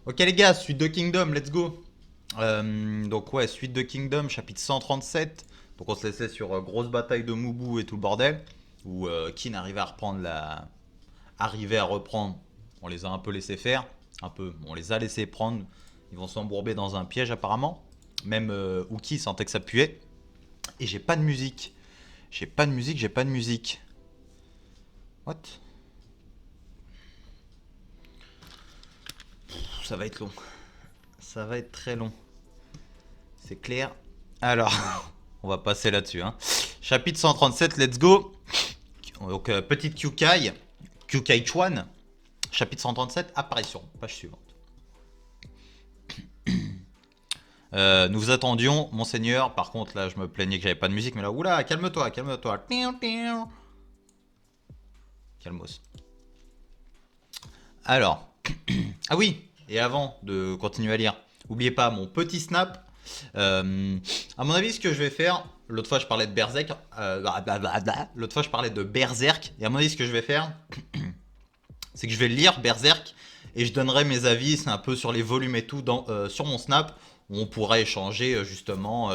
Ok les gars, suite de Kingdom, let's go. Donc ouais, suite de Kingdom, chapitre 137. Donc on se laissait sur grosse bataille de Mubu et tout le bordel. Où Kin arrivait à reprendre la... Arrivait à reprendre. On les a un peu laissés faire. Un peu. On les a laissés prendre. Ils vont s'embourber dans un piège apparemment. Même Uki sentait que ça puait. Et j'ai pas de musique. J'ai pas de musique, j'ai pas de musique. What? Ça va être long. Ça va être très long. C'est clair. Alors, on va passer là-dessus. Hein. Chapitre 137, let's go. Donc, petite Kyukai. Kyukai Chuan. Chapitre 137, apparition. Page suivante. Nous attendions, monseigneur. Par contre, là, je me plaignais que j'avais pas de musique. Mais là, oula, calme-toi, calme-toi. Calmos. Alors. Ah oui. Et avant de continuer à lire, n'oubliez pas mon petit snap. À mon avis, ce que je vais faire, l'autre fois je parlais de Berserk, l'autre fois je parlais de Berserk, et à mon avis, ce que je vais faire, c'est que je vais lire Berserk et je donnerai mes avis, c'est un peu sur les volumes et tout, sur mon snap, où on pourra échanger justement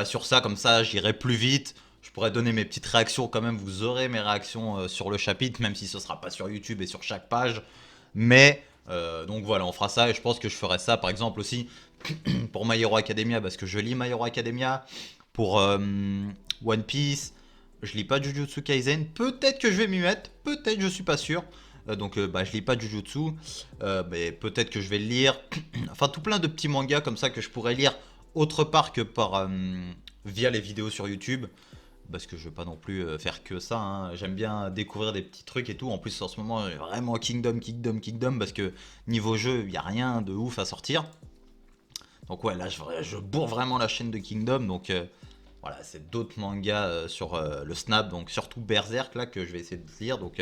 sur ça, comme ça j'irai plus vite. Je pourrais donner mes petites réactions quand même, vous aurez mes réactions sur le chapitre, même si ce sera pas sur YouTube et sur chaque page. Mais donc voilà, on fera ça et je pense que je ferai ça par exemple aussi pour My Hero Academia parce que je lis My Hero Academia. Pour One Piece, je lis pas Jujutsu Kaisen. Peut-être que je vais m'y mettre, peut-être, je suis pas sûr. Donc je lis pas Jujutsu, mais peut-être que je vais le lire. Enfin tout plein de petits mangas comme ça que je pourrais lire autre part que par via les vidéos sur YouTube. Parce que je veux pas non plus faire que ça. Hein. J'aime bien découvrir des petits trucs et tout. En plus, en ce moment, vraiment Kingdom. Parce que niveau jeu, il n'y a rien de ouf à sortir. Donc, ouais, là, je bourre vraiment la chaîne de Kingdom. Donc, voilà, c'est d'autres mangas sur le Snap. Donc, surtout Berserk, là, que je vais essayer de lire. Donc,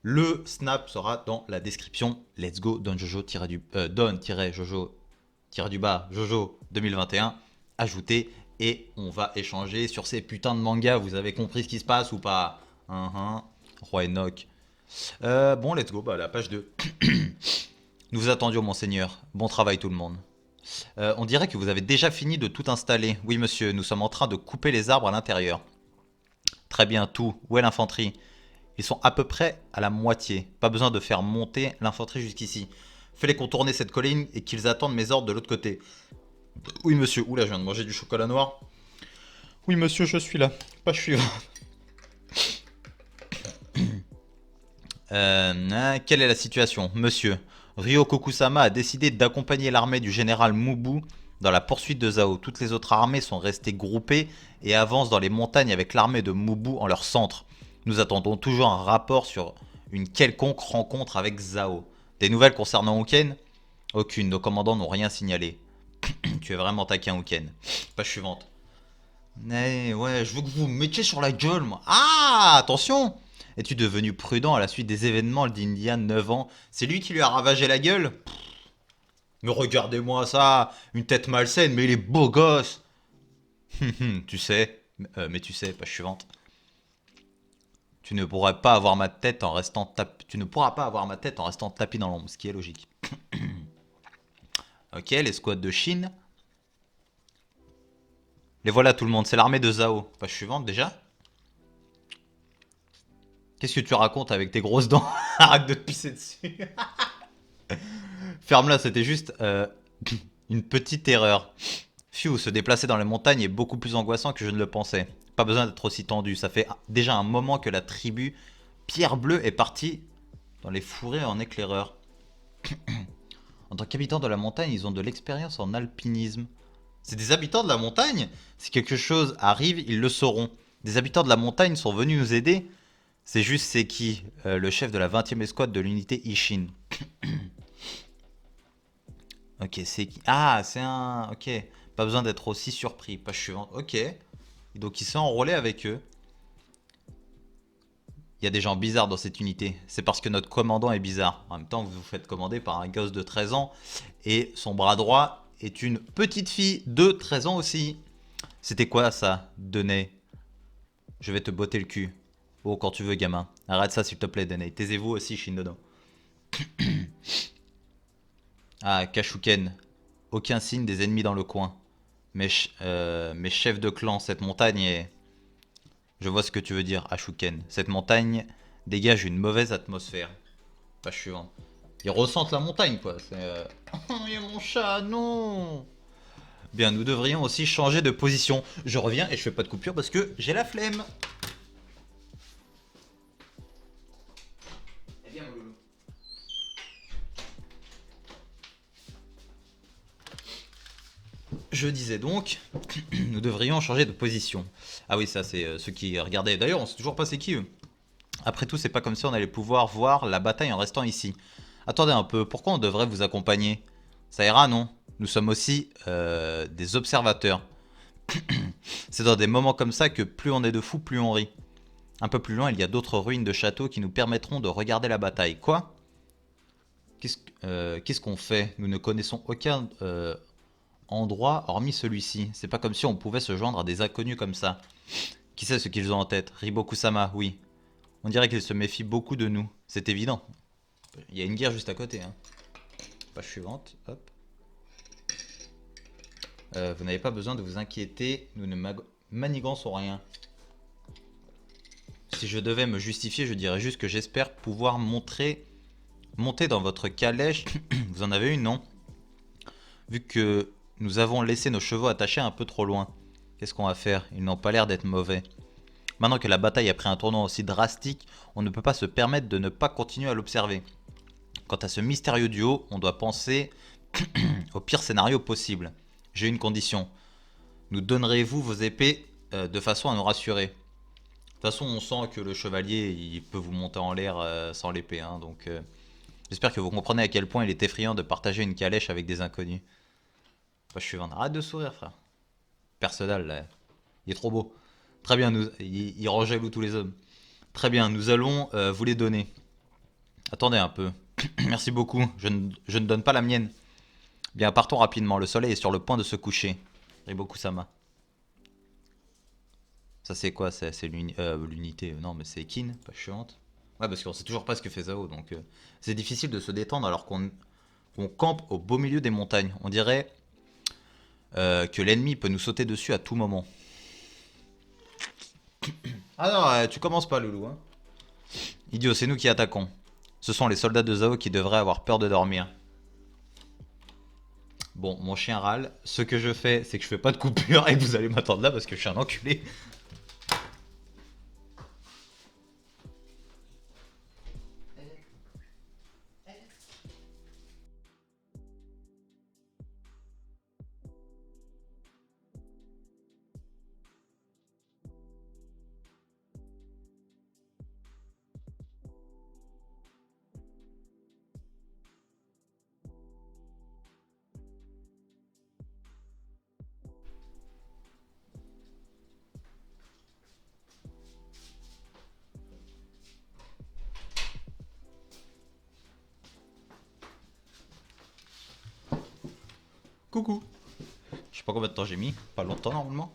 le Snap sera dans la description. Let's go, Don-Jojo-Jojo-du-bas, Jojo 2021. Ajouté. Et on va échanger sur ces putains de mangas. Vous avez compris ce qui se passe ou pas? Roi Enoch. Bon, let's go. La page 2. Nous vous attendions, monseigneur. Bon travail, tout le monde. On dirait que vous avez déjà fini de tout installer. Oui, monsieur. Nous sommes en train de couper les arbres à l'intérieur. Très bien, tout. Où est l'infanterie? Ils sont à peu près à la moitié. Pas besoin de faire monter l'infanterie jusqu'ici. Fais-les contourner cette colline et qu'ils attendent mes ordres de l'autre côté. Oui, monsieur. Oula, je viens de manger du chocolat noir. Oui, monsieur, je suis là. Page suivante. Quelle est la situation? Monsieur, Ryokoku-sama a décidé d'accompagner l'armée du général Mubu dans la poursuite de Zhao. Toutes les autres armées sont restées groupées et avancent dans les montagnes avec l'armée de Mubu en leur centre. Nous attendons toujours un rapport sur une quelconque rencontre avec Zhao. Des nouvelles concernant Uken? Aucune, nos commandants n'ont rien signalé. Tu es vraiment taquin, Uken. Page suivante. Ouais, je veux que vous me mettiez sur la gueule, moi. Ah, attention! Es-tu devenu prudent à la suite des événements d'Indian 9 ans? C'est lui qui lui a ravagé la gueule? Mais regardez-moi ça, une tête malsaine, mais il est beau gosse. Tu sais, mais tu sais, page suivante. Tu ne pourras pas avoir ma tête en restant Tu ne pourras pas avoir ma tête en restant tapis dans l'ombre, ce qui est logique. Ok, les squads de Chine. Les voilà tout le monde, c'est l'armée de Zhao. Page suivante déjà. Qu'est-ce que tu racontes avec tes grosses dents? Arrête de te pisser dessus. Ferme-la, c'était juste une petite erreur. Phew, se déplacer dans les montagnes est beaucoup plus angoissant que je ne le pensais. Pas besoin d'être aussi tendu. Ça fait déjà un moment que la tribu Pierre Bleue est partie dans les fourrés en éclaireur. En tant qu'habitants de la montagne, ils ont de l'expérience en alpinisme. C'est des habitants de la montagne? Si quelque chose arrive, ils le sauront. Des habitants de la montagne sont venus nous aider? C'est juste c'est qui? Le chef de la 20e escouade de l'unité Ishin. Ok, c'est qui? Ah, c'est un... Ok, pas besoin d'être aussi surpris. Page suivante. Ok. Et donc il s'est enrôlé avec eux. Il y a des gens bizarres dans cette unité. C'est parce que notre commandant est bizarre. En même temps, vous vous faites commander par un gosse de 13 ans. Et son bras droit est une petite fille de 13 ans aussi. C'était quoi ça, Denay? Je vais te botter le cul. Oh, quand tu veux, gamin. Arrête ça, s'il te plaît, Danae. Taisez-vous aussi, Shindono. Ah, Kashuken. Aucun signe des ennemis dans le coin. Mes chefs de clan, cette montagne est... Je vois ce que tu veux dire, Ashuken. Cette montagne dégage une mauvaise atmosphère. Page suivante. Ils ressentent la montagne, quoi. C'est... Oh, il y a mon chat, non. Bien, nous devrions aussi changer de position. Je reviens et je fais pas de coupure parce que j'ai la flemme. Eh bien, mon loulou. Je disais donc, nous devrions changer de position. Ah oui, ça c'est ceux qui regardaient. D'ailleurs, on sait toujours pas c'est qui eux. Après tout, c'est pas comme si on allait pouvoir voir la bataille en restant ici. Attendez un peu, pourquoi on devrait vous accompagner? Ça ira, non? Nous sommes aussi des observateurs. C'est dans des moments comme ça que plus on est de fous, plus on rit. Un peu plus loin, il y a d'autres ruines de châteaux qui nous permettront de regarder la bataille. Quoi? Qu'est-ce qu'on fait? Nous ne connaissons aucun endroit hormis celui-ci. C'est pas comme si on pouvait se joindre à des inconnus comme ça. Qui sait ce qu'ils ont en tête? Riboku-sama, oui. On dirait qu'ils se méfient beaucoup de nous. C'est évident. Il y a une guerre juste à côté. Hein. Page suivante. Hop. Vous n'avez pas besoin de vous inquiéter. Nous ne manigançons rien. Si je devais me justifier, je dirais juste que j'espère pouvoir monter dans votre calèche. Vous en avez une, non? Vu que nous avons laissé nos chevaux attachés un peu trop loin. Qu'est-ce qu'on va faire? Ils n'ont pas l'air d'être mauvais. Maintenant que la bataille a pris un tournant aussi drastique, on ne peut pas se permettre de ne pas continuer à l'observer. Quant à ce mystérieux duo, on doit penser au pire scénario possible. J'ai une condition. Nous donnerez-vous vos épées de façon à nous rassurer. De toute façon, on sent que le chevalier, il peut vous monter en l'air sans l'épée. Hein, donc, j'espère que vous comprenez à quel point il est effrayant de partager une calèche avec des inconnus. Moi, je suis vendre. Arrête de sourire, frère. Personnel, là. Il est trop beau. Très bien, il rend jaloux tous les hommes. Très bien, nous allons vous les donner. Attendez un peu. Merci beaucoup, je ne donne pas la mienne. Bien, partons rapidement, le soleil est sur le point de se coucher. Riboku-sama. Ça c'est quoi? C'est l'unité. Non, mais c'est Kin, pas chiante. Ouais, parce qu'on sait toujours pas ce que fait Zao, donc c'est difficile de se détendre alors qu'on campe au beau milieu des montagnes. On dirait que l'ennemi peut nous sauter dessus à tout moment. Ah non, tu commences pas, Loulou. Hein. Idiot, c'est nous qui attaquons. Ce sont les soldats de Zao qui devraient avoir peur de dormir. Bon, mon chien râle. Ce que je fais, c'est que je fais pas de coupure et vous allez m'attendre là parce que je suis un enculé. Coucou. Je sais pas combien de temps j'ai mis. Pas longtemps normalement.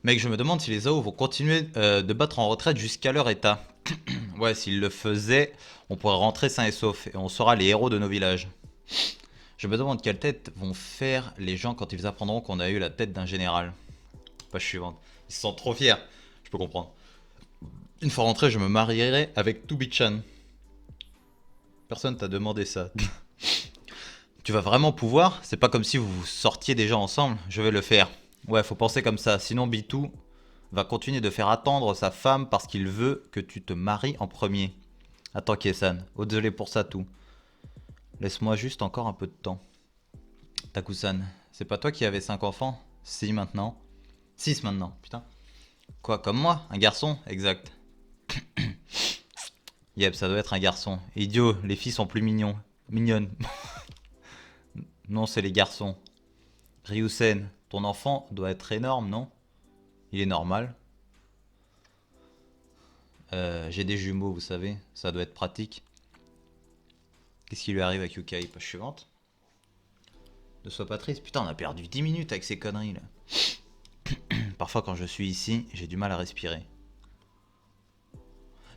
Mec, je me demande si les Zao vont continuer de battre en retraite jusqu'à leur état. Ouais, s'ils le faisaient, on pourrait rentrer sain et sauf et on sera les héros de nos villages. Je me demande quelle tête vont faire les gens quand ils apprendront qu'on a eu la tête d'un général. Page suivante. Ils se sentent trop fiers. Je peux comprendre. Une fois rentré, je me marierai avec Tubi-chan. Personne t'a demandé ça. Tu vas vraiment pouvoir? C'est pas comme si vous sortiez déjà ensemble. Je vais le faire. Ouais, faut penser comme ça. Sinon, Bitou va continuer de faire attendre sa femme parce qu'il veut que tu te maries en premier. Attends, Kiesan. Oh, désolé pour ça, tout. Laisse-moi juste encore un peu de temps. Takusan, c'est pas toi qui avais 5 enfants? Si, maintenant. 6 maintenant, putain. Quoi, comme moi? Un garçon? Exact. Yep, ça doit être un garçon. Idiot, les filles sont plus mignons. Mignonnes. Non, c'est les garçons. Ryusen, ton enfant doit être énorme, non? Il est normal. J'ai des jumeaux, vous savez. Ça doit être pratique. Qu'est-ce qui lui arrive avec Yukai? Page suivante. Ne sois pas triste. Putain, on a perdu 10 minutes avec ces conneries là. Parfois quand je suis ici, j'ai du mal à respirer.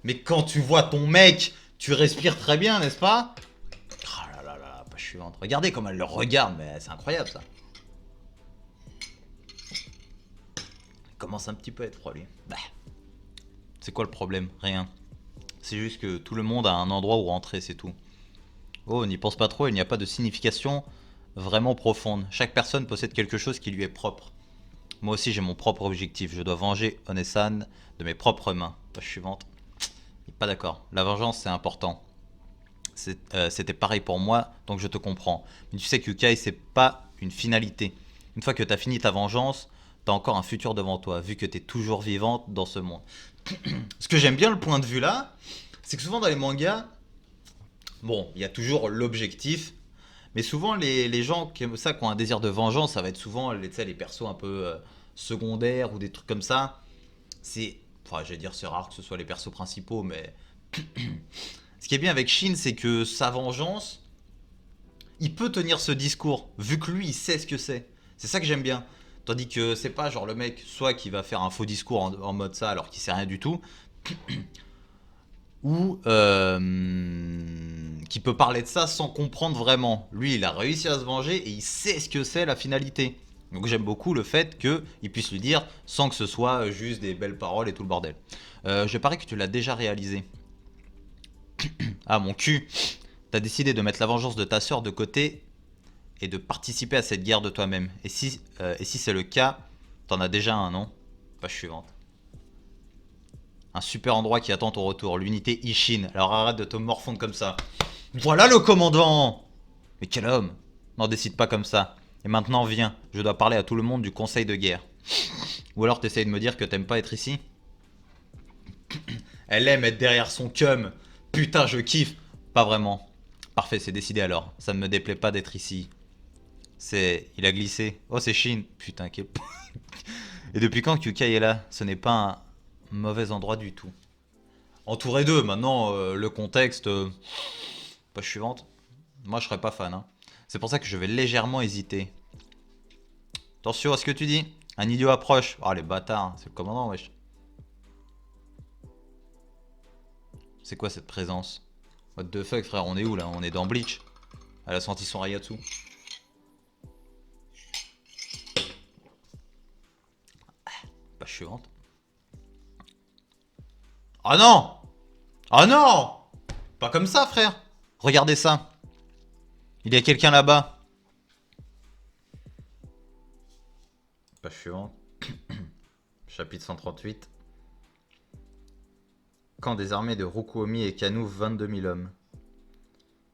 Mais quand tu vois ton mec, tu respires très bien, n'est-ce pas? Oh là là là, page suivante. Regardez comme elle le regarde, mais c'est incroyable ça. Il commence un petit peu à être froid lui. Bah. C'est quoi le problème? Rien. C'est juste que tout le monde a un endroit où rentrer, c'est tout. Oh, n'y pense pas trop, il n'y a pas de signification vraiment profonde. Chaque personne possède quelque chose qui lui est propre. Moi aussi j'ai mon propre objectif, je dois venger Onesan de mes propres mains. Page suivante. Il est pas d'accord. La vengeance c'est important. C'était pareil pour moi, donc je te comprends. Mais tu sais que Yukai c'est pas une finalité. Une fois que t'as fini ta vengeance, t'as encore un futur devant toi, vu que t'es toujours vivante dans ce monde. Ce que j'aime bien le point de vue là, c'est que souvent dans les mangas, bon, il y a toujours l'objectif, mais souvent les gens qui aiment ça, qui ont un désir de vengeance, ça va être souvent tu sais, les persos un peu secondaires ou des trucs comme ça. Enfin, je vais dire, c'est rare que ce soit les persos principaux, mais ce qui est bien avec Shin, c'est que sa vengeance, il peut tenir ce discours, vu que lui, il sait ce que c'est. C'est ça que j'aime bien. Tandis que c'est pas genre le mec, soit qui va faire un faux discours en mode ça alors qu'il sait rien du tout, ou qui peut parler de ça sans comprendre vraiment. Lui, il a réussi à se venger et il sait ce que c'est la finalité. Donc j'aime beaucoup le fait qu'il puisse lui dire sans que ce soit juste des belles paroles et tout le bordel. Je parie que tu l'as déjà réalisé. Ah mon cul. T'as décidé de mettre la vengeance de ta sœur de côté et de participer à cette guerre de toi-même. Et si c'est le cas, t'en as déjà un, non? Page suivante. Un super endroit qui attend ton retour, l'unité Ishin. Alors arrête de te morfondre comme ça. Voilà le commandant! Mais quel homme! N'en décide pas comme ça. Et maintenant viens, je dois parler à tout le monde du conseil de guerre. Ou alors t'essayes de me dire que t'aimes pas être ici? Elle aime être derrière son cum. Putain, je kiffe. Pas vraiment. Parfait, c'est décidé alors. Ça ne me déplaît pas d'être ici. Il a glissé. Oh, c'est Shin. Putain, quel... Et depuis quand Kyukai est là? Ce n'est pas un mauvais endroit du tout. Entouré d'eux, maintenant, le contexte... Page suivante. Moi, je serais pas fan. Hein. C'est pour ça que je vais légèrement hésiter. Attention à ce que tu dis. Un idiot approche. Oh, les bâtards. C'est le commandant, wesh. C'est quoi cette présence? What the fuck, frère, on est où, là? On est dans Bleach. Elle a senti son Rayatsu. Page suivante. Ah non! Ah non! Pas comme ça, frère. Regardez ça. Il y a quelqu'un là-bas. Page suivante. Chapitre 138. Camp des armées de Rokuomi et Kanu, 22 000 hommes.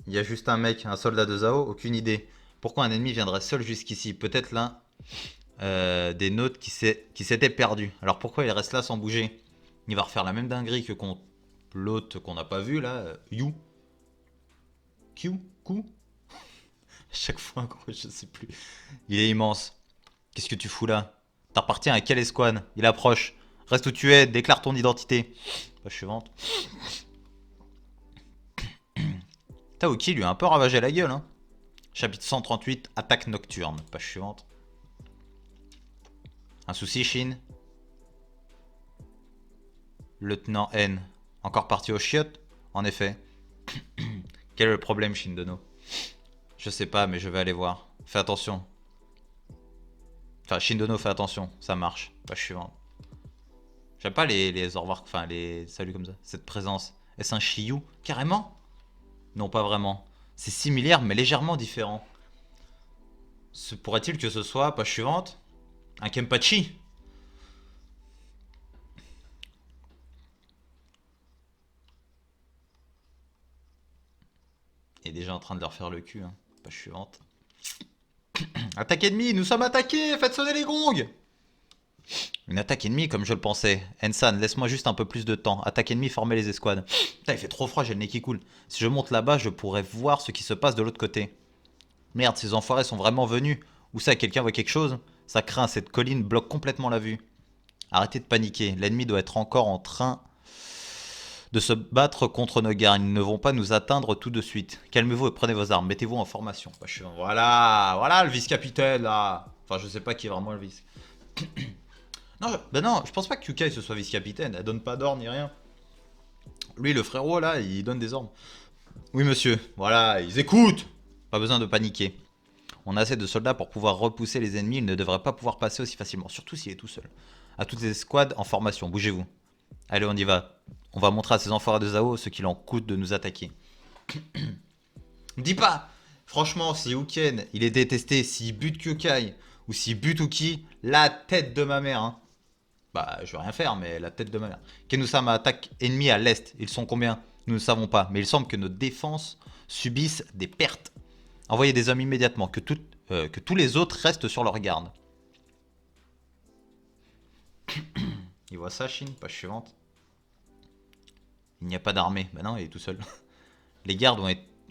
Il y a juste un mec, un soldat de Zao, aucune idée. Pourquoi un ennemi viendrait seul jusqu'ici? Peut-être l'un des nôtres qui s'était perdu. Alors pourquoi il reste là sans bouger? Il va refaire la même dinguerie que contre l'autre qu'on n'a pas vu là, Yu. Q? Q? Chaque fois, gros, je sais plus. Il est immense. Qu'est-ce que tu fous là? T'appartiens à quelle escouade? Il approche. Reste où tu es, déclare ton identité. Page suivante. Taoki lui a un peu ravagé la gueule. Hein. Chapitre 138, attaque nocturne. Page suivante. Un souci, Shin? Lieutenant N. Encore parti au chiottes? En effet. Quel est le problème, Shindono? Je sais pas, mais je vais aller voir. Fais attention. Enfin, Shindono, fais attention. Ça marche. Page suivante. J'aime pas les au revoir, enfin les saluts comme ça. Cette présence. Est-ce un Shiyu? Carrément? Non, pas vraiment. C'est similaire, mais légèrement différent. Se pourrait-il que ce soit, page suivante, un Kenpachi? Il est déjà en train de leur faire le cul. Hein. Page suivante. Attaque ennemie, nous sommes attaqués, faites sonner les gongs! Une attaque ennemie comme je le pensais. Ensan, laisse-moi juste un peu plus de temps. Attaque ennemie, formez les escouades. Putain, il fait trop froid, j'ai le nez qui coule. Si je monte là-bas, je pourrais voir ce qui se passe de l'autre côté. Merde, ces enfoirés sont vraiment venus. Où ça, quelqu'un voit quelque chose? Ça craint, cette colline bloque complètement la vue. Arrêtez de paniquer, l'ennemi doit être encore en train de se battre contre nos gars. Ils ne vont pas nous atteindre tout de suite. Calmez-vous et prenez vos armes, mettez-vous en formation. Voilà, voilà le vice-capitaine là. Enfin, je sais pas qui est vraiment le vice. Non, bah non, je pense pas que Yukai ce soit vice-capitaine. Elle donne pas d'ordre ni rien. Lui, le frérot, là, il donne des ordres. Oui, monsieur. Voilà, ils écoutent. Pas besoin de paniquer. On a assez de soldats pour pouvoir repousser les ennemis. Il ne devrait pas pouvoir passer aussi facilement, surtout s'il est tout seul. À toutes les escouades en formation, bougez-vous. Allez, on y va. On va montrer à ces enfoirés de Zao ce qu'il en coûte de nous attaquer. Me dis pas. Franchement, si Uken, il est détesté, s'il bute Kyokai, ou s'il bute Uki, la tête de ma mère, hein. Bah, je vais rien faire, mais la tête de ma mère. Kenusama attaque ennemi à l'est. Ils sont combien? Nous ne savons pas, mais il semble que nos défenses subissent des pertes. Envoyez des hommes immédiatement, que tous les autres restent sur leur garde. Il voit ça, Shin, page suivante. Il n'y a pas d'armée. Bah non, il est tout seul. Les gardes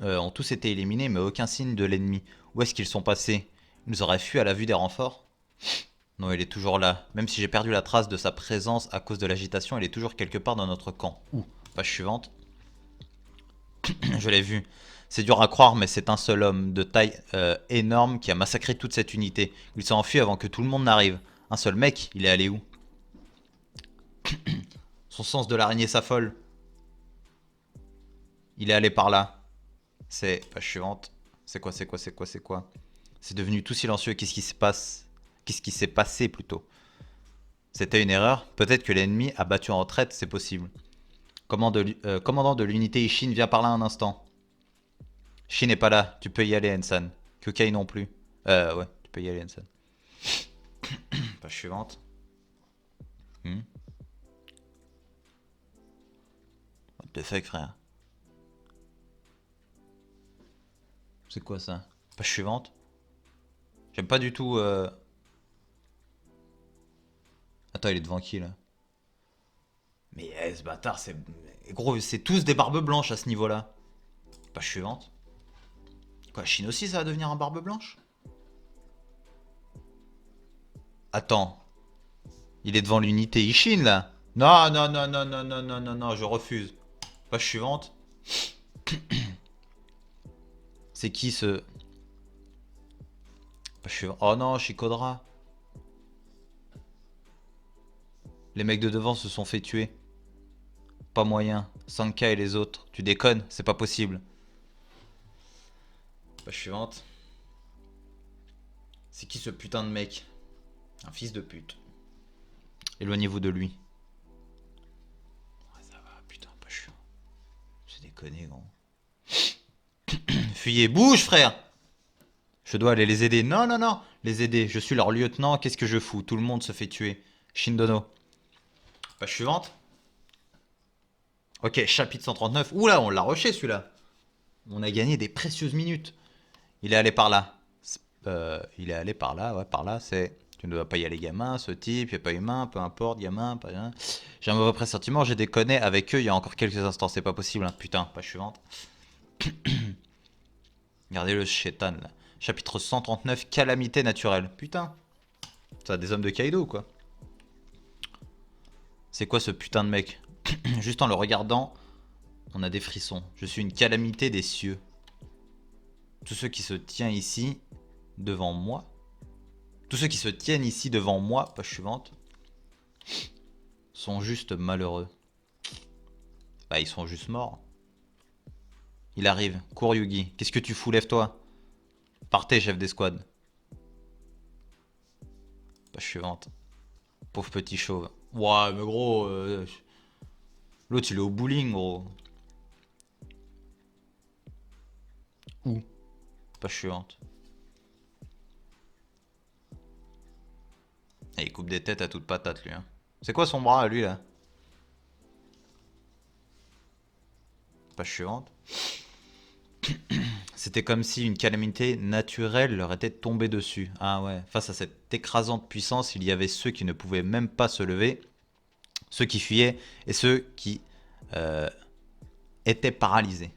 ont tous été éliminés, mais aucun signe de l'ennemi. Où est-ce qu'ils sont passés? Ils nous auraient fui à la vue des renforts? Non, il est toujours là. Même si j'ai perdu la trace de sa présence à cause de l'agitation, il est toujours quelque part dans notre camp. Où? Page suivante. Je l'ai vu. C'est dur à croire, mais c'est un seul homme de taille énorme qui a massacré toute cette unité. Il s'est enfui avant que tout le monde n'arrive. Un seul mec, il est allé où? Son sens de l'araignée s'affole. Il est allé par là. C'est page suivante. C'est quoi, c'est quoi, c'est quoi, c'est quoi? C'est devenu tout silencieux. Qu'est-ce qui se passe? Qu'est-ce qui s'est passé plutôt? C'était une erreur? Peut-être que l'ennemi a battu en retraite, c'est possible. Commandant de l'unité Ishin, viens par là un instant. Shin n'est pas là, tu peux y aller, Ensan. Kyokai non plus. Ouais, tu peux y aller, Ensan. Page suivante. What the fuck, frère? C'est quoi ça? Page suivante. J'aime pas du tout. Attends, il est devant qui là? Mais ce bâtard, c'est. Gros, c'est tous des barbes blanches à ce niveau-là. Page suivante. Quoi, Chine aussi, ça va devenir un barbe blanche? Attends. Il est devant l'unité Ishin là? Non, non, non, non, non, non, non, non, non, je refuse. Page suivante. C'est qui ce. Page suivante. Oh non, Shikodra. Les mecs de devant se sont fait tuer. Pas moyen. Sanka et les autres. Tu déconnes, c'est pas possible. Page suivante. C'est qui ce putain de mec? Un fils de pute. Éloignez-vous de lui. Ouais, ça va, putain, pas chiant. C'est déconné, gros. Fuyez, bouge, frère! Je dois aller les aider. Non, non, non, les aider. Je suis leur lieutenant, qu'est-ce que je fous? Tout le monde se fait tuer. Shindono. Page suivante. Ok, chapitre 139. Oula, on l'a rushé celui-là. On a gagné des précieuses minutes. Il est allé par là. Il est allé par là, ouais, par là, c'est. Tu ne dois pas y aller, gamin, ce type, il n'est pas humain, peu importe, gamin, pas rien. J'ai un mauvais pressentiment, j'ai déconné avec eux il y a encore quelques instants, c'est pas possible, hein. Putain, page suivante. Regardez le chétan là. Chapitre 139, calamité naturelle. Putain, ça a des hommes de Kaido ou quoi? C'est quoi ce putain de mec? Juste en le regardant, on a des frissons. Je suis une calamité des cieux. Tous ceux qui se tiennent ici devant moi. Tous ceux qui se tiennent ici devant moi, page suivante, sont juste malheureux. Bah, ils sont juste morts. Il arrive. Cours, Yugi. Qu'est-ce que tu fous? Lève-toi. Partez, chef d'escouade. Page suivante. Pauvre petit chauve. Ouah, mais gros. L'autre, il est au bowling, gros. Où? Page suivante. Et il coupe des têtes à toute patate, lui. Hein. C'est quoi son bras, lui, là? Page suivante. C'était comme si une calamité naturelle leur était tombée dessus. Ah ouais. Face à cette écrasante puissance, il y avait ceux qui ne pouvaient même pas se lever, ceux qui fuyaient et ceux qui euh, étaient paralysés.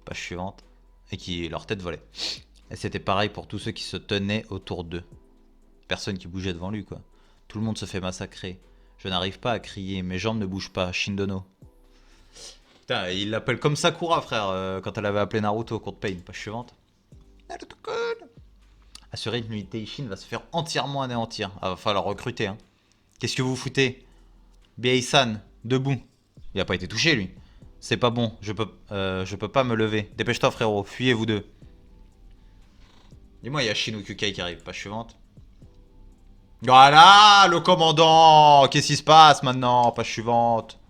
Page suivante. Et qui leur tête volait. Et c'était pareil pour tous ceux qui se tenaient autour d'eux. Personne qui bougeait devant lui, quoi. Tout le monde se fait massacrer. Je n'arrive pas à crier, mes jambes ne bougent pas. Shindono. Putain, il l'appelle comme Sakura, frère, quand elle avait appelé Naruto contre Pain. Page suivante. Assurer que l'unité Ishin va se faire entièrement anéantir. Ah, va falloir recruter, hein. Qu'est-ce que vous foutez? Biei-san, debout. Il a pas été touché, lui. C'est pas bon, je peux pas me lever. Dépêche-toi, frérot, fuyez vous deux. Dis-moi, il y a Shin ou Kukai qui arrive, page suivante. Voilà, le commandant. Qu'est-ce qui se passe maintenant? Page suivante.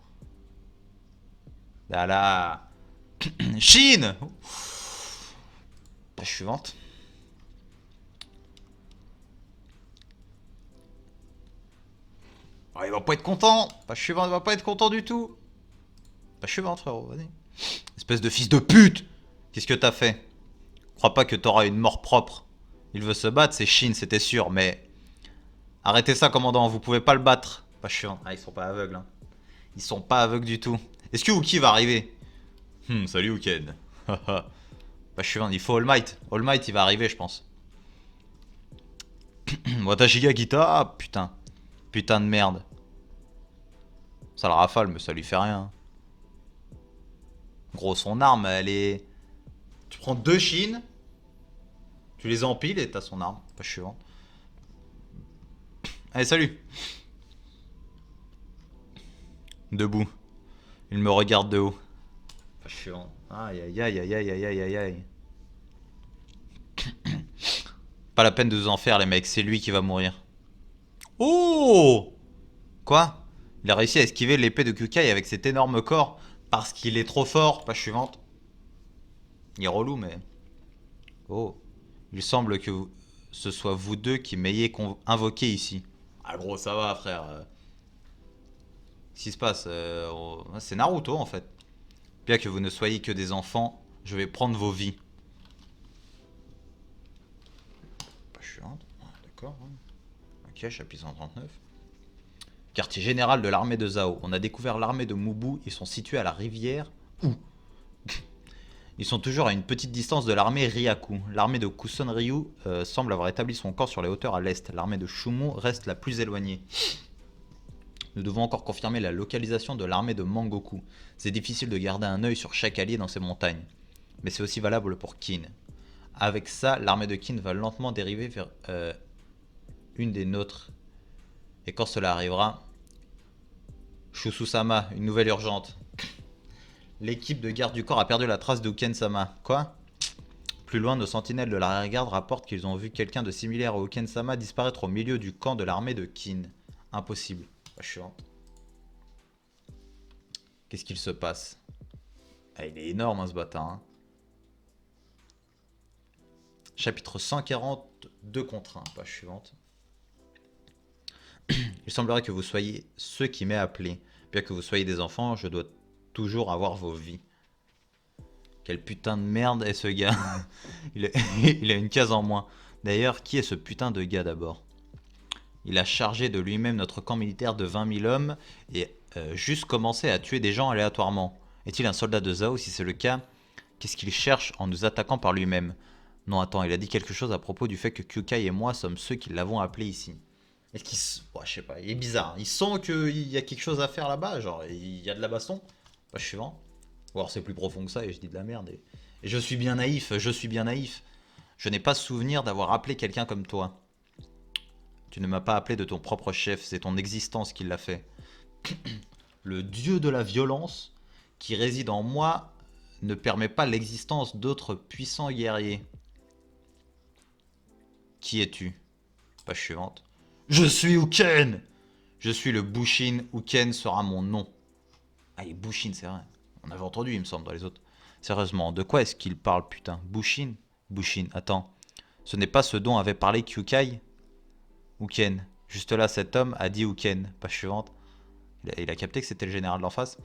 Voilà. Shin. Page suivante. Oh, il va pas être content. Page suivante, il va pas être content du tout. Page suivante, frérot, vas-y. Espèce de fils de pute. Qu'est-ce que t'as fait? Crois pas que t'auras une mort propre. Il veut se battre, c'est Shin, c'était sûr, mais... Arrêtez ça, commandant, vous pouvez pas le battre. Page suivante. Ah, ils sont pas aveugles, hein. Ils sont pas aveugles du tout. Est-ce que Uki va arriver? Salut Uken. Page suivante, il faut All Might. All Might, il va arriver, je pense. Watashiga Gita, ah, putain. Putain de merde. Ça le rafale, mais ça lui fait rien. Gros, son arme, elle est... Tu prends deux chines, tu les empiles et t'as son arme. Page suivante. Allez, salut. Debout. Il me regarde de haut. Page suivante. Aïe aïe aïe aïe aïe aïe aïe aïe. Pas la peine de vous en faire, les mecs, c'est lui qui va mourir. Oh! Quoi? Il a réussi à esquiver l'épée de Kukai avec cet énorme corps parce qu'il est trop fort. Page suivante. Il est relou, mais... Oh. Il semble que ce soit vous deux qui m'ayez invoqué ici. Ah gros, ça va, frère. Qu'est-ce qui se passe? C'est Naruto, en fait. Bien que vous ne soyez que des enfants, je vais prendre vos vies. Page suivante. D'accord. Ok, chapitre 139. Quartier général de l'armée de Zhao. On a découvert l'armée de Mubu. Ils sont situés à la rivière. Où? Ils sont toujours à une petite distance de l'armée Ryaku. L'armée de Kuson Ryu semble avoir établi son camp sur les hauteurs à l'est. L'armée de Shumu reste la plus éloignée. Nous devons encore confirmer la localisation de l'armée de Mangoku. C'est difficile de garder un œil sur chaque allié dans ces montagnes. Mais c'est aussi valable pour Kin. Avec ça, l'armée de Kin va lentement dériver vers une des nôtres. Et quand cela arrivera... Shusu-sama, une nouvelle urgente. L'équipe de garde du corps a perdu la trace de Uken-sama. Quoi? Plus loin, nos sentinelles de l'arrière-garde rapportent qu'ils ont vu quelqu'un de similaire à Uken-sama disparaître au milieu du camp de l'armée de Kin. Impossible. Chiante. Qu'est-ce qu'il se passe? Ah, il est énorme, hein, ce bâtard. Hein. Chapitre 142 contre 1, page suivante. Il semblerait que vous soyez ceux qui m'aient appelé. Bien que vous soyez des enfants, je dois toujours avoir vos vies. Quel putain de merde est ce gars? il a une case en moins. D'ailleurs, qui est ce putain de gars d'abord? Il a chargé de lui-même notre camp militaire de 20 000 hommes et juste commencé à tuer des gens aléatoirement. Est-il un soldat de Zhao? Si c'est le cas, qu'est-ce qu'il cherche en nous attaquant par lui-même? Non, attends, il a dit quelque chose à propos du fait que Kukai et moi sommes ceux qui l'avons appelé ici. Est-ce qu'il... Ouais, je sais pas, il est bizarre. Il sent qu'il y a quelque chose à faire là-bas, genre il y a de la baston. Page suivante. Ou alors c'est plus profond que ça et je dis de la merde. Et je suis bien naïf, je suis bien naïf. Je n'ai pas souvenir d'avoir appelé quelqu'un comme toi. Tu ne m'as pas appelé de ton propre chef, c'est ton existence qui l'a fait. Le dieu de la violence qui réside en moi ne permet pas l'existence d'autres puissants guerriers. Qui es-tu? Page suivante. Je suis Uken! Je suis le Bushin, Uken sera mon nom. Ah, il est Bushin, c'est vrai. On avait entendu, il me semble, dans les autres. Sérieusement, de quoi est-ce qu'il parle, putain? Bushin? Bushin, attends. Ce n'est pas ce dont avait parlé Kyukai? Uken. Juste là, cet homme a dit Uken. Page suivante. Il a capté que c'était le général d'en face.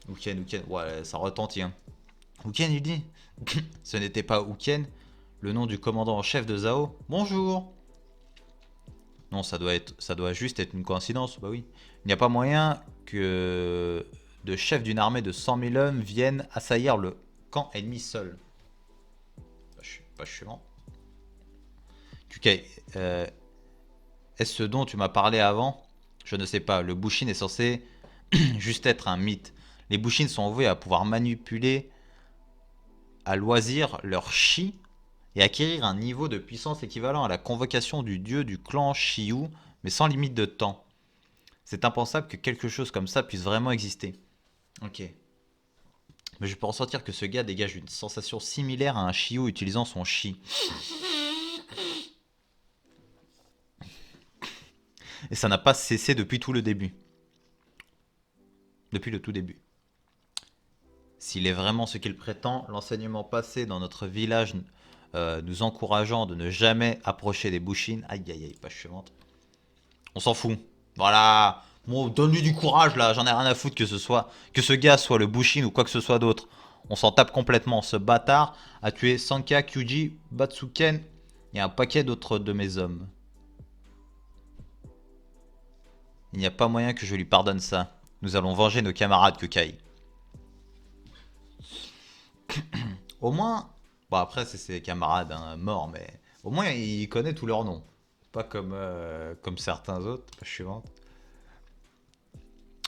Uken, Uken. Ouais, ça retentit. Hein. Uken, il dit. Ce n'était pas Uken, le nom du commandant en chef de Zhao. Bonjour. Non, ça doit juste être une coïncidence. Bah oui. Il n'y a pas moyen que de chefs d'une armée de 100 000 hommes viennent assaillir le camp ennemi seul. Pas chiant. Kukai, est-ce ce dont tu m'as parlé avant? Je ne sais pas. Le Bushin est censé juste être un mythe. Les Bushin sont voués à pouvoir manipuler à loisir leur chi et acquérir un niveau de puissance équivalent à la convocation du dieu du clan Shiyu, mais sans limite de temps. C'est impensable que quelque chose comme ça puisse vraiment exister. Ok. Mais je peux ressentir que ce gars dégage une sensation similaire à un chiot utilisant son chi. Et ça n'a pas cessé depuis tout le début. Depuis le tout début. S'il est vraiment ce qu'il prétend, l'enseignement passé dans notre village nous encourageant de ne jamais approcher des bouchines. Aïe aïe aïe, page suivante. On s'en fout. Voilà. Bon, donne-lui du courage là, j'en ai rien à foutre que ce gars soit le Bushin ou quoi que ce soit d'autre. On s'en tape complètement. Ce bâtard a tué Sanka, Kyuji, Batsuken et un paquet d'autres de mes hommes. Il n'y a pas moyen que je lui pardonne ça. Nous allons venger nos camarades, Kukai. Au moins, bon après c'est ses camarades hein, morts, mais au moins il connaît tous leurs noms. Pas comme certains autres. Page suivante.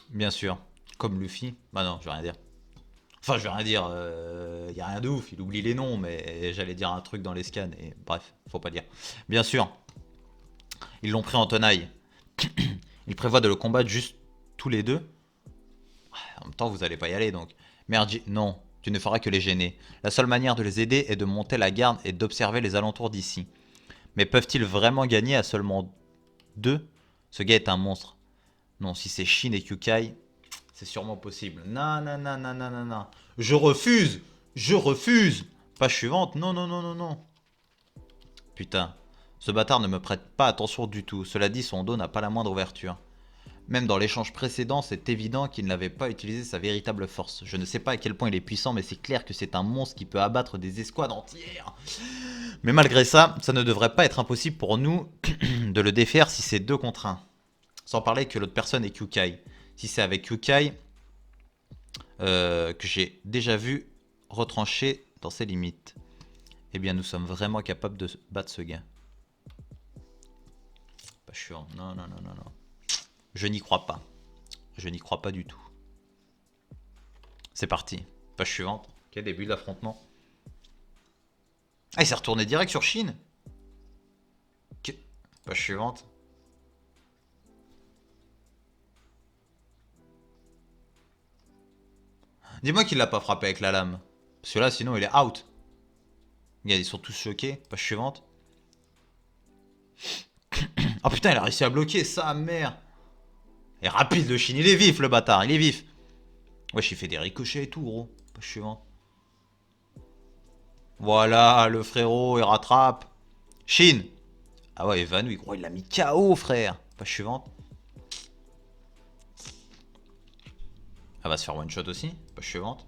Bien sûr, comme Luffy. Bah non, je vais rien dire. Enfin, je vais rien dire. Y a rien de ouf. Il oublie les noms, mais j'allais dire un truc dans les scans et bref, faut pas dire. Bien sûr, ils l'ont pris en tenaille. Ils prévoient de le combattre juste tous les deux. En même temps, vous allez pas y aller donc. Merde, non, tu ne feras que les gêner. La seule manière de les aider est de monter la garde et d'observer les alentours d'ici. Mais peuvent-ils vraiment gagner à seulement deux? Ce gars est un monstre. Non, si c'est Shin et Kyukai, c'est sûrement possible. Non, non, non, non, non, non, non. Je refuse. Je refuse. Page suivante. Non, non, non, non, non. Putain. Ce bâtard ne me prête pas attention du tout. Cela dit, son dos n'a pas la moindre ouverture. Même dans l'échange précédent, c'est évident qu'il n'avait pas utilisé sa véritable force. Je ne sais pas à quel point il est puissant, mais c'est clair que c'est un monstre qui peut abattre des escouades entières. Mais malgré ça, ça ne devrait pas être impossible pour nous de le défaire si c'est 2 contre 1. Sans parler que l'autre personne est Kyukai. Si c'est avec Kyukai, que j'ai déjà vu retrancher dans ses limites, eh bien nous sommes vraiment capables de battre ce gars. Pas sûr. Non, non, non, non, non. Je n'y crois pas. Je n'y crois pas du tout. C'est parti. Page suivante. Ok, début de l'affrontement. Ah, il s'est retourné direct sur Shin. Ok. Page suivante. Dis-moi qu'il l'a pas frappé avec la lame. Parce que là, sinon, il est out. Regarde, ils sont tous choqués. Page suivante. Oh putain, il a réussi à bloquer sa mère. Et rapide le Shin, il est vif le bâtard, il est vif. Wesh, il fait des ricochets et tout, gros. Page suivante. Voilà, le frérot, il rattrape. Shin. Ah ouais, évanoui, gros, il l'a mis KO, frère. Page suivante. Elle va se faire one shot aussi. Page suivante.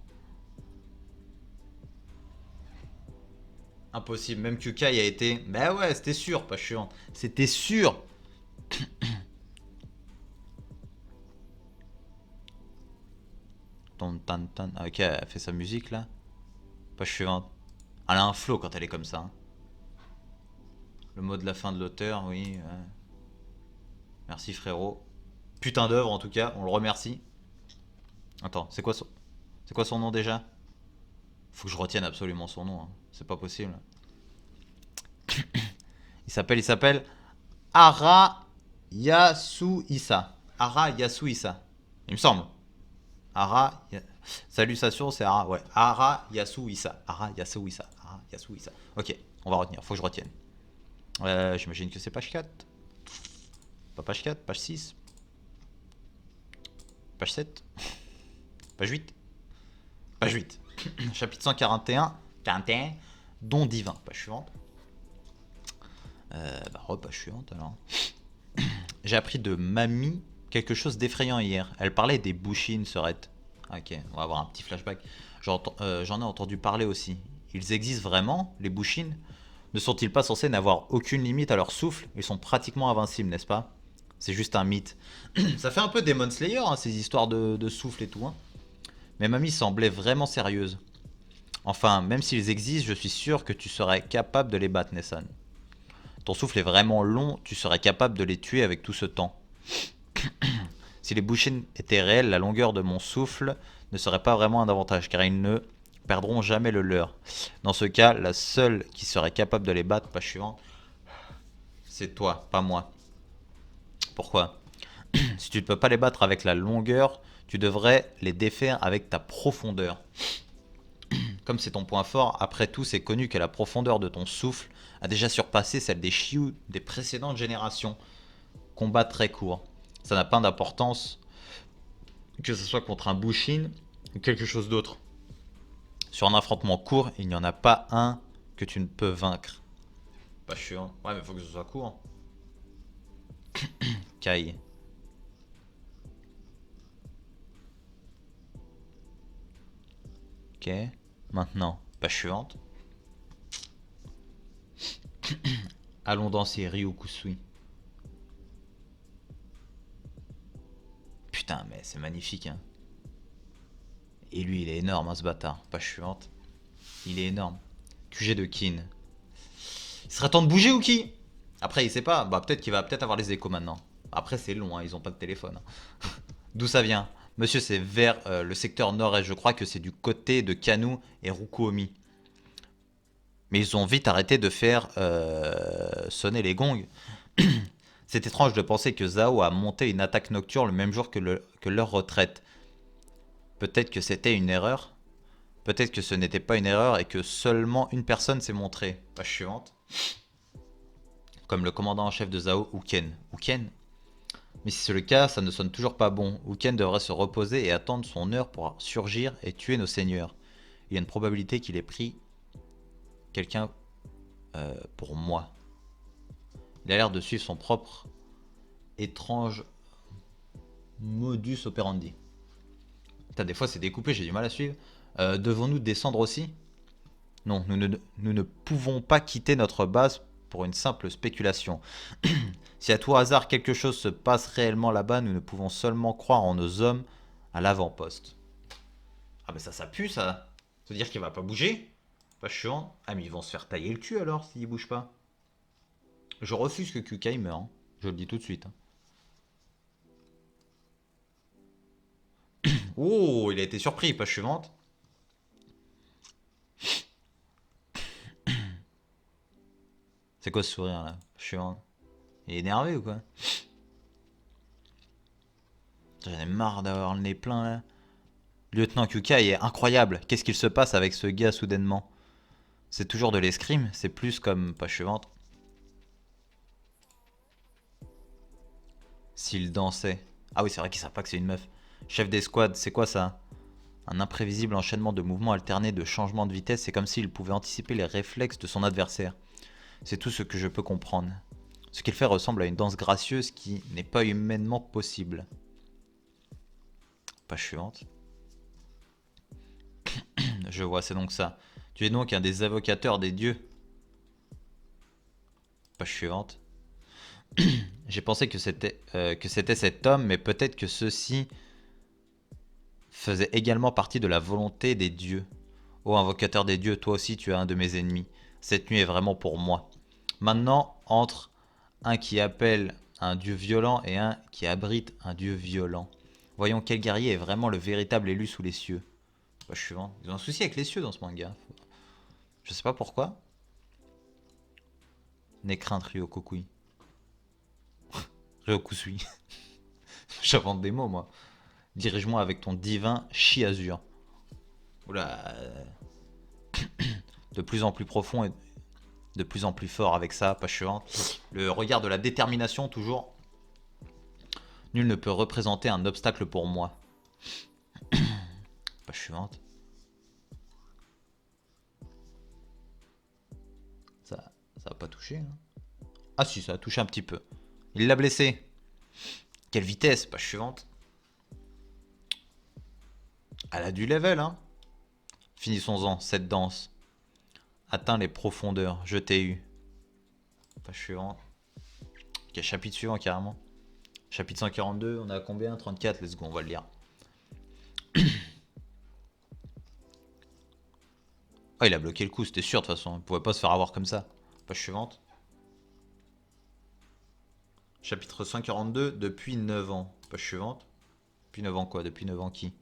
Impossible, même Kyukai a été. Bah ouais, c'était sûr, page suivante. C'était sûr. Ah, ok, elle fait sa musique là. Page suivante. Elle a un flow quand elle est comme ça. Hein. Le mot de la fin de l'auteur, oui. Merci frérot. Putain d'œuvre en tout cas, on le remercie. Attends, c'est quoi son nom déjà? Faut que je retienne absolument son nom, hein. C'est pas possible. Il s'appelle Ara Yasuhisa. Ara Yasuhisa. Il me semble. Ara. Salutations, c'est Ara. Ouais. Ara Yasuhisa. Ara Yasuhisa. Ara Yasuhisa. Ok, on va retenir. Faut que je retienne. J'imagine que c'est page 4. Pas page 4, page 6. Page 7. Page 8. Page 8. Chapitre 141. 41. Don divin. Page suivante. Page suivante alors. J'ai appris de Mamie quelque chose d'effrayant hier. Elle parlait des Bushin, serait. Ok, on va avoir un petit flashback. J'en ai entendu parler aussi. Ils existent vraiment, les Bushin? Ne sont-ils pas censés n'avoir aucune limite à leur souffle? Ils sont pratiquement invincibles, n'est-ce pas? C'est juste un mythe. Ça fait un peu Demon Slayer, hein, ces histoires de souffle et tout. Hein. Mais Mamie semblait vraiment sérieuse. Enfin, même s'ils existent, je suis sûr que tu serais capable de les battre, Nessan. Ton souffle est vraiment long, tu serais capable de les tuer avec tout ce temps. Si les Bushin étaient réels, la longueur de mon souffle ne serait pas vraiment un avantage, car ils ne perdront jamais le leur. Dans ce cas, la seule qui serait capable de les battre, page suivante, c'est toi, pas moi. Pourquoi? Si tu ne peux pas les battre avec la longueur, tu devrais les défaire avec ta profondeur. Comme c'est ton point fort, après tout, c'est connu que la profondeur de ton souffle a déjà surpassé celle des Shiu des précédentes générations. Combat très court. Ça n'a pas d'importance que ce soit contre un Bushin ou quelque chose d'autre. Sur un affrontement court, il n'y en a pas un que tu ne peux vaincre. Pas chiant. Ouais, mais faut que ce soit court. Kai. Ok. Maintenant, page suivante. Allons danser Ryu Kusui. Putain, mais c'est magnifique, hein. Et lui, il est énorme, hein, ce bâtard. Page suivante. Il est énorme. QG de Kin. Il serait temps de bouger ou qui? Après, il sait pas. Bah, peut-être qu'il va peut-être avoir les échos maintenant. Après, c'est long, hein, ils ont pas de téléphone. Hein. D'où ça vient? Monsieur, c'est vers le secteur nord-est. Je crois que c'est du côté de Kanu et Rukuomi. Mais ils ont vite arrêté de faire sonner les gongs. C'est étrange de penser que Zhao a monté une attaque nocturne le même jour que leur retraite. Peut-être que c'était une erreur. Peut-être que ce n'était pas une erreur et que seulement une personne s'est montrée. Page suivante. Comme le commandant en chef de Zhao, Uken. Uken? Mais si c'est le cas, ça ne sonne toujours pas bon. Uken devrait se reposer et attendre son heure pour surgir et tuer nos seigneurs. Il y a une probabilité qu'il ait pris quelqu'un pour moi. Il a l'air de suivre son propre étrange modus operandi. Putain, des fois c'est découpé, j'ai du mal à suivre. Devons-nous descendre aussi? Non, nous ne pouvons pas quitter notre base pour une simple spéculation. Si à tout hasard quelque chose se passe réellement là-bas, nous ne pouvons seulement croire en nos hommes à l'avant-poste. Ah mais ça pue ça. Ça veut dire qu'il va pas bouger? Pas chiant. Ah mais ils vont se faire tailler le cul alors s'ils bougent pas. Je refuse que Kukai meure. Hein. Je le dis tout de suite. Hein. Oh, il a été surpris, page suivante. C'est quoi ce sourire là? Suivante. Il est énervé ou quoi? J'en ai marre d'avoir le nez plein là. Lieutenant Kukai est incroyable. Qu'est-ce qu'il se passe avec ce gars soudainement? C'est toujours de l'escrime, c'est plus comme page suivante. S'il dansait. Ah oui, c'est vrai qu'ils savent pas que c'est une meuf. Chef d'escouade, c'est quoi ça? Un imprévisible enchaînement de mouvements alternés de changements de vitesse, c'est comme s'il pouvait anticiper les réflexes de son adversaire. C'est tout ce que je peux comprendre. Ce qu'il fait ressemble à une danse gracieuse qui n'est pas humainement possible. Page suivante. Je vois, c'est donc ça. Tu es donc un des invocateurs des dieux. Page suivante. J'ai pensé que c'était cet homme, mais peut-être que ceci faisait également partie de la volonté des dieux. Ô invocateur des dieux, toi aussi tu es un de mes ennemis. Cette nuit est vraiment pour moi. Maintenant, entre un qui appelle un dieu violent et un qui abrite un dieu violent. Voyons quel guerrier est vraiment le véritable élu sous les cieux. Page suivante. Ils ont un souci avec les cieux dans ce manga. Je sais pas pourquoi. N'aie crainte Ryokokui. Ryokusui. J'invente des mots moi. Dirige-moi avec ton divin chi azur. Oula. De plus en plus profond et de plus en plus fort avec ça, page suivante. Le regard de la détermination, toujours. Nul ne peut représenter un obstacle pour moi. Page suivante. Ça va pas toucher. Hein. Ah si, ça a touché un petit peu. Il l'a blessé. Quelle vitesse, page suivante. Elle a du level, hein. Finissons-en, cette danse. Atteins les profondeurs, je t'ai eu. Page suivante. Ok, chapitre suivant carrément. Chapitre 142, on est à combien? 34, let's go, on va le lire. Oh, il a bloqué le coup, c'était sûr de toute façon. Il pouvait pas se faire avoir comme ça. Page suivante. Chapitre 142, depuis 9 ans. Page suivante. Depuis 9 ans quoi? Depuis 9 ans qui?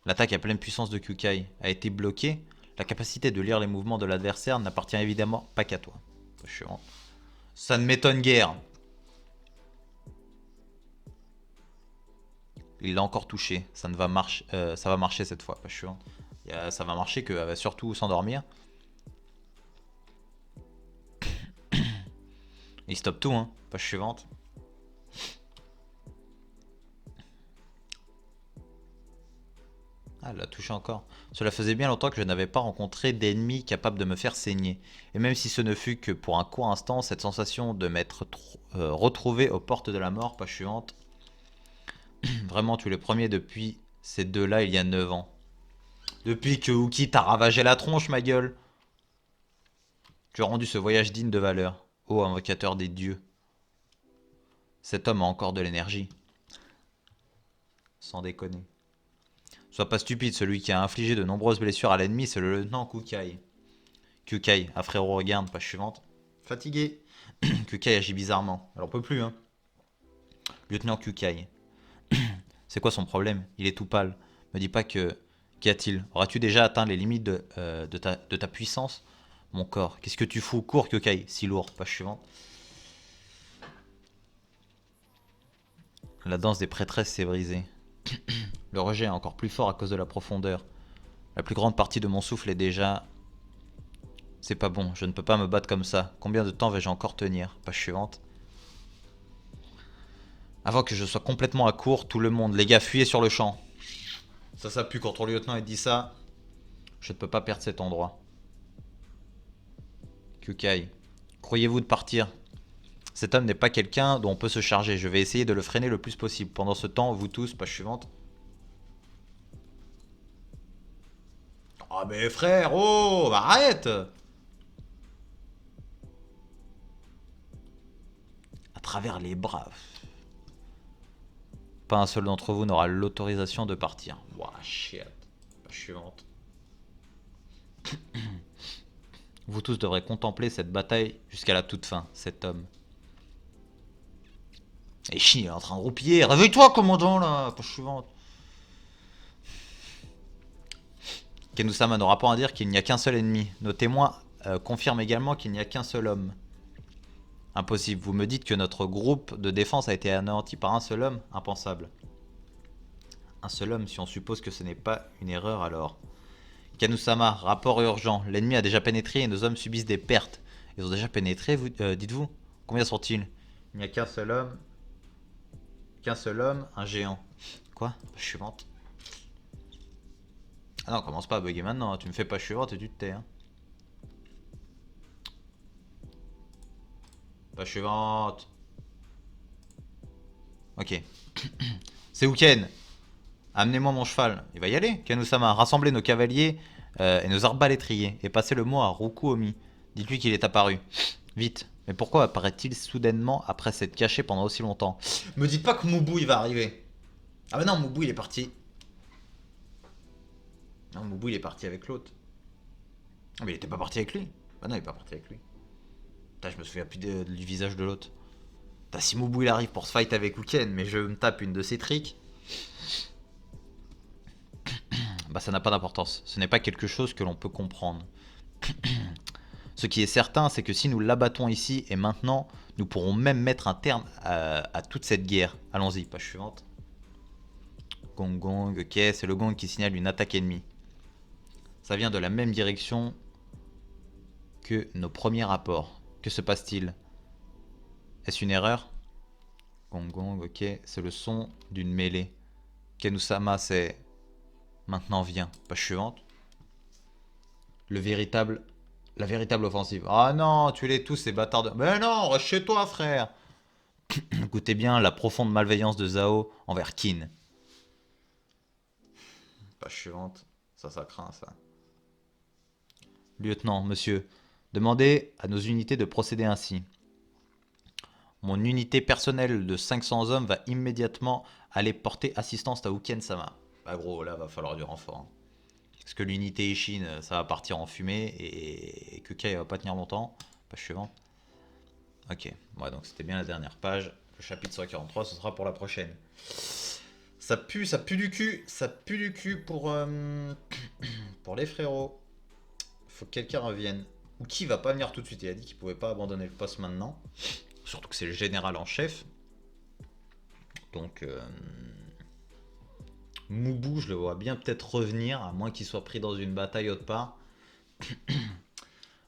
L'attaque à pleine puissance de Kukai a été bloquée. La capacité de lire les mouvements de l'adversaire n'appartient évidemment pas qu'à toi. Page suivante. Ça ne m'étonne guère. Il l'a encore touché. Ça ne va marcher. Ça va marcher cette fois. Page suivante. Ça va marcher que va surtout s'endormir. Il stoppe tout, hein. Page suivante. Ah, elle l'a touché encore. Cela faisait bien longtemps que je n'avais pas rencontré d'ennemi capable de me faire saigner. Et même si ce ne fut que pour un court instant, cette sensation de m'être retrouvé aux portes de la mort, page suivante. Vraiment, tu es le premier depuis ces deux-là il y a 9 ans. Depuis que Uki t'a ravagé la tronche, ma gueule. Tu as rendu ce voyage digne de valeur. Ô invocateur des dieux. Cet homme a encore de l'énergie. Sans déconner. Sois pas stupide, celui qui a infligé de nombreuses blessures à l'ennemi, c'est le lieutenant Kukai. Kukai, ah frérot, regarde, page suivante. Fatigué. Kukai agit bizarrement. Elle en peut plus, hein. Lieutenant Kukai. C'est quoi son problème? Il est tout pâle. Me dis pas que... Qu'y a-t-il? Auras-tu déjà atteint les limites de ta puissance? Mon corps. Qu'est-ce que tu fous? Cours, Kukai. Si lourd. Page suivante. La danse des prêtresses s'est brisée. Le rejet est encore plus fort à cause de la profondeur. La plus grande partie de mon souffle est déjà... C'est pas bon, je ne peux pas me battre comme ça. Combien de temps vais-je encore tenir? Page suivante. Avant que je sois complètement à court, tout le monde, les gars, fuyez sur le champ. Ça pue quand ton lieutenant dit ça. Je ne peux pas perdre cet endroit. Kukai, croyez-vous de partir? Cet homme n'est pas quelqu'un dont on peut se charger. Je vais essayer de le freiner le plus possible. Pendant ce temps, vous tous, page suivante. Ah mais frère, oh, bah arrête! À travers les bras. Pas un seul d'entre vous n'aura l'autorisation de partir. Ouah, shit. Page suivante. Vous tous devrez contempler cette bataille jusqu'à la toute fin, cet homme. Et Shin il est en train de roupiller. Réveille-toi, commandant, là. Page suivante. Kenusama n'aura pas à dire qu'il n'y a qu'un seul ennemi. Nos témoins confirment également qu'il n'y a qu'un seul homme. Impossible. Vous me dites que notre groupe de défense a été anéanti par un seul homme? Impensable. Un seul homme, si on suppose que ce n'est pas une erreur alors. Kanusama, rapport urgent. L'ennemi a déjà pénétré et nos hommes subissent des pertes. Ils ont déjà pénétré, dites-vous? Combien sont-ils? Il n'y a qu'un seul homme. Qu'un seul homme, un géant. Quoi? Je suis vente. Ah non, commence pas à bugger maintenant. Tu me fais pas suivante et tu te tais. Hein. Pas suivante. Ok. C'est Uken. Amenez-moi mon cheval. Il va y aller. Kanusama, rassemblez nos cavaliers et nos arbalétriers. Et passez le mot à Rukuomi. Dites-lui qu'il est apparu. Vite. Mais pourquoi apparaît-il soudainement après s'être caché pendant aussi longtemps? Me dites pas que Mubu il va arriver. Ah bah non, Mubu il est parti. Non, Mubu il est parti avec l'autre. Ah mais il était pas parti avec lui. Bah non, il est pas parti avec lui. Putain, je me souviens plus du visage de l'autre. Putain, si Mubu il arrive pour se fight avec Uken, mais je me tape une de ses tricks. Bah ça n'a pas d'importance. Ce n'est pas quelque chose que l'on peut comprendre. Ce qui est certain, c'est que si nous l'abattons ici et maintenant, nous pourrons même mettre un terme à toute cette guerre. Allons-y, page suivante. Gong gong, ok, c'est le gong qui signale une attaque ennemie. Ça vient de la même direction que nos premiers rapports. Que se passe-t-il? Est-ce une erreur? Gong gong, ok, c'est le son d'une mêlée. Kenusama, c'est... Maintenant viens, page suivante. La véritable offensive. Ah non, tuez-les tous ces bâtards de... Mais non, reste chez toi, frère. Écoutez bien la profonde malveillance de Zhao envers Qin. Page suivante. Ça craint, ça. Lieutenant, monsieur, demandez à nos unités de procéder ainsi. Mon unité personnelle de 500 hommes va immédiatement aller porter assistance à Uken-sama. Bah gros, là, va falloir du renfort. Hein. Parce que l'unité Ishin, ça va partir en fumée et que Kai va pas tenir longtemps. Page suivante. Ok, ouais, donc c'était bien la dernière page. Le chapitre 143, ce sera pour la prochaine. Ça pue du cul. Ça pue du cul pour les frérots. Faut que quelqu'un revienne. Ou qui va pas venir tout de suite. Il a dit qu'il pouvait pas abandonner le poste maintenant. Surtout que c'est le général en chef. Donc, Moubou, je le vois bien peut-être revenir, à moins qu'il soit pris dans une bataille autre part.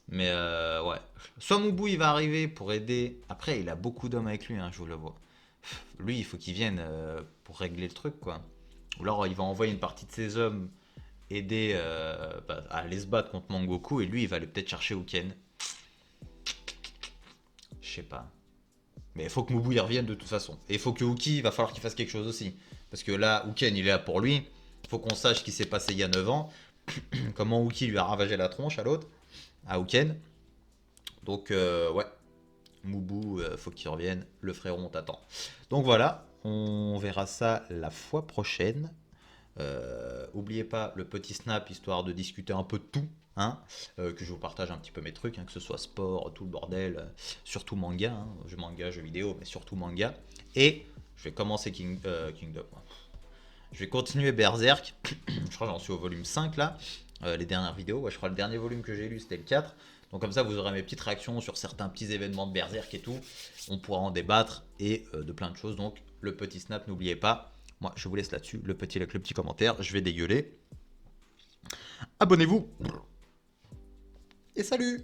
Mais ouais. Soit Moubou, il va arriver pour aider. Après, il a beaucoup d'hommes avec lui, hein, je vous le vois. Lui, il faut qu'il vienne pour régler le truc, quoi. Ou alors, il va envoyer une partie de ses hommes aider à aller se battre contre Mangoku, et lui, il va aller peut-être chercher Uken. Je sais pas. Mais il faut que Moubou y revienne de toute façon. Et il faut que Uki, il va falloir qu'il fasse quelque chose aussi. Parce que là, Uken, il est là pour lui. Il faut qu'on sache ce qui s'est passé il y a 9 ans. Comment Uki lui a ravagé la tronche à l'autre, à Uken. Donc, ouais. Moubou, faut qu'il revienne. Le frérot, on t'attend. Donc voilà, on verra ça la fois prochaine. Oubliez pas le petit snap, histoire de discuter un peu de tout. Hein, que je vous partage un petit peu mes trucs, hein, que ce soit sport, tout le bordel, surtout manga, hein, manga, jeux vidéo, mais surtout manga. Et je vais commencer Kingdom. Je vais continuer Berserk, je crois que j'en suis au volume 5 là, les dernières vidéos. Ouais, je crois que le dernier volume que j'ai lu c'était le 4. Donc comme ça vous aurez mes petites réactions sur certains petits événements de Berserk et tout. On pourra en débattre et de plein de choses. Donc le petit snap, n'oubliez pas. Moi je vous laisse là-dessus, le petit like, le petit commentaire, je vais dégueuler. Abonnez-vous et salut!